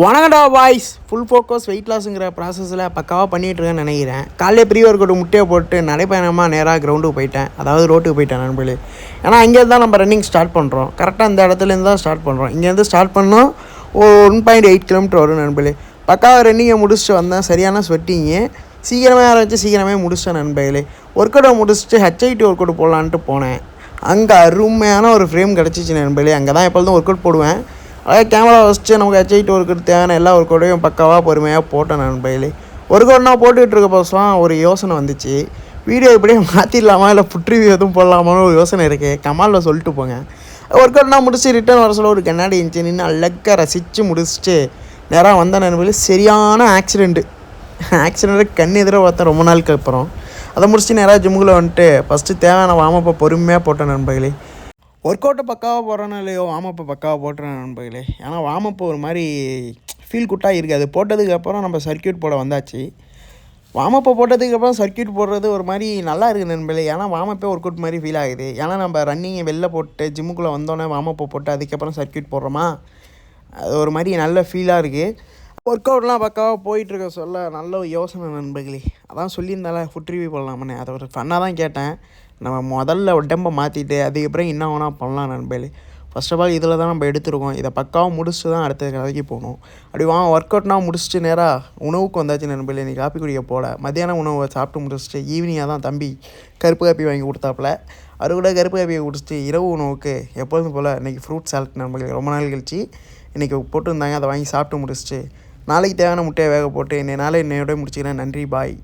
வணக்கடா boys. Full focus wait லாஸுங்கிற ப்ராசஸில் பக்காவாக பண்ணிகிட்ருக்கேன்னு நினைக்கிறேன். காலையிலே ப்ரீ ஒர்க் அவுட் முட்டையை போட்டு நடைப்பயணமாக நேராக கிரவுண்டுக்கு போயிட்டேன், அதாவது ரோட்டுக்கு போயிட்டேன் நண்பர்களே. ஏன்னா இங்கேருந்து தான் நம்ம ரன்னிங் ஸ்டார்ட் பண்ணுறோம். கரெக்டாக இந்த இடத்துலேருந்து தான் ஸ்டார்ட் பண்ணுறோம். இங்கேருந்து ஸ்டார்ட் பண்ணோம் 1.8 கிலோமீட்டர் வரும் நண்பர்களே. பக்காவாக ரன்னிங்கை முடிச்சுட்டு வந்தேன். சரியான ஸ்வெட்டிங்கு. சீக்கிரமே ஆரம்பிச்சு சீக்கிரமே முடிச்சிட்டேன் நண்பர்களே. ஒர்க் அவுட்டை முடிச்சுட்டு ஹெச்ஐடி ஒர்க் அவுட் போடலான்ட்டு போனேன். அங்கே அருமையான ஒரு ஃப்ரேம் கிடச்சிச்சு நண்பர்களே. அங்கே தான் எப்பொழுதும் ஒர்க் அவுட் போடுவேன். அதாவது கேமரா வச்சுட்டு நமக்கு ஹெச்ஐடி ஒர்க்கு தேவையான எல்லா ஒர்க் அவுட்டையும் பக்காவாக பொறுமையாக போட்டேன் நண்பர்களே. ஒர்க் அவுட்னா போட்டுக்கிட்டு இருக்க பசம் ஒரு யோசனை வந்துச்சு, வீடியோ இப்படியே மாற்றிடலாமா இல்லை புட்ரிவியூ எதுவும் போடலாமான்னு ஒரு யோசனை இருக்குது. கமாலில் சொல்லிட்டு போங்க. ஒர்க் அவுட்னா முடிச்சு ரிட்டர்ன் வர சொல்ல ஒரு கண்ணாடி இருந்துச்சு, நின்று அழகாக ரசித்து முடிச்சுட்டு நேராக வந்த நண்பர்களே. சரியான ஆக்சிடெண்ட்டு கண் எதிராக பார்த்தேன் ரொம்ப நாளுக்கு அப்புறம். அதை முடிச்சுட்டு நேராக ஜிம்முக்குள்ளே வந்துட்டு ஃபஸ்ட்டு தேவையான வார்மப்பை பொறுமையாக போட்டேன் நண்பர்களே. ஒர்க் அவுட்டை பக்காவாக போடுறேன்னு இல்லையோ, வார்மப்பை பக்காவாக போட்டுறேன் நண்பர்களே. ஏன்னா வார்மப்பு ஒரு மாதிரி ஃபீல் குட்டாக இருக்குது. அது போட்டதுக்கப்புறம் நம்ம சர்க்கியூட் போட வந்தாச்சு. வார்மப்பை போட்டதுக்கப்புறம் சர்க்கியூட் போடுறது ஒரு மாதிரி நல்லா இருக்குது நண்பர்களே. ஏன்னா வார்மப்பே ஒர்க் அவுட் மாதிரி ஃபீல் ஆகுது. ஏன்னா நம்ம ரன்னிங்கை வெளில போட்டு ஜிம்முக்குள்ளே வந்தோடனே வார்மப்பை போட்டு அதுக்கப்புறம் சர்க்கியூட் போடுறோமா, அது ஒரு மாதிரி நல்ல ஃபீலாக இருக்குது. ஒர்க் அவுட்லாம் பக்காவாக போயிட்டுருக்க சொல்ல நல்ல யோசனை நண்பர்களே. அதான் சொல்லியிருந்தால ஃபுட் ரிவ்யூ பண்ணலாமண்ணே. அதை ஒரு ஃபன்னாக தான் கேட்டேன். நம்ம முதல்ல உடம்பை மாற்றிட்டு அதுக்கப்புறம் என்ன வேணால் பண்ணலாம் நண்பர்களே. ஃபர்ஸ்ட் ஆஃப் ஆல் இதில் தான் நம்ம எடுத்துருக்கோம். இதை பக்காவாக முடிச்சுட்டு தான் அடுத்த கதைக்கு போகணும். அப்படி ஒர்க் அவுட்னா முடிச்சுட்டு நேராக உணவுக்கு வந்தாச்சு நண்பர்களே. இன்றைக்கி காப்பி குடிக்க போகல. மத்தியானம் உணவை சாப்பிட்டு முடிச்சுட்டு ஈவினிங்காக தான் தம்பி கருப்பு காப்பி வாங்கி கொடுத்தாப்புல. அது கூட கருப்பு காப்பியை குடிச்சிட்டு இரவு உணவுக்கு எப்பொழுதும் போல் இன்றைக்கி ஃப்ரூட் சாலட் நண்பர்களே. ரொம்ப நாள் கழிச்சு இன்றைக்கி போட்டுருந்தாங்க, அதை வாங்கி சாப்பிட்டு முடிச்சுட்டு நாளைக்கு தேவையான முட்டையை வேக போட்டு இன்னையோட முடிச்சுக்கிறேன். நன்றி, பாய்.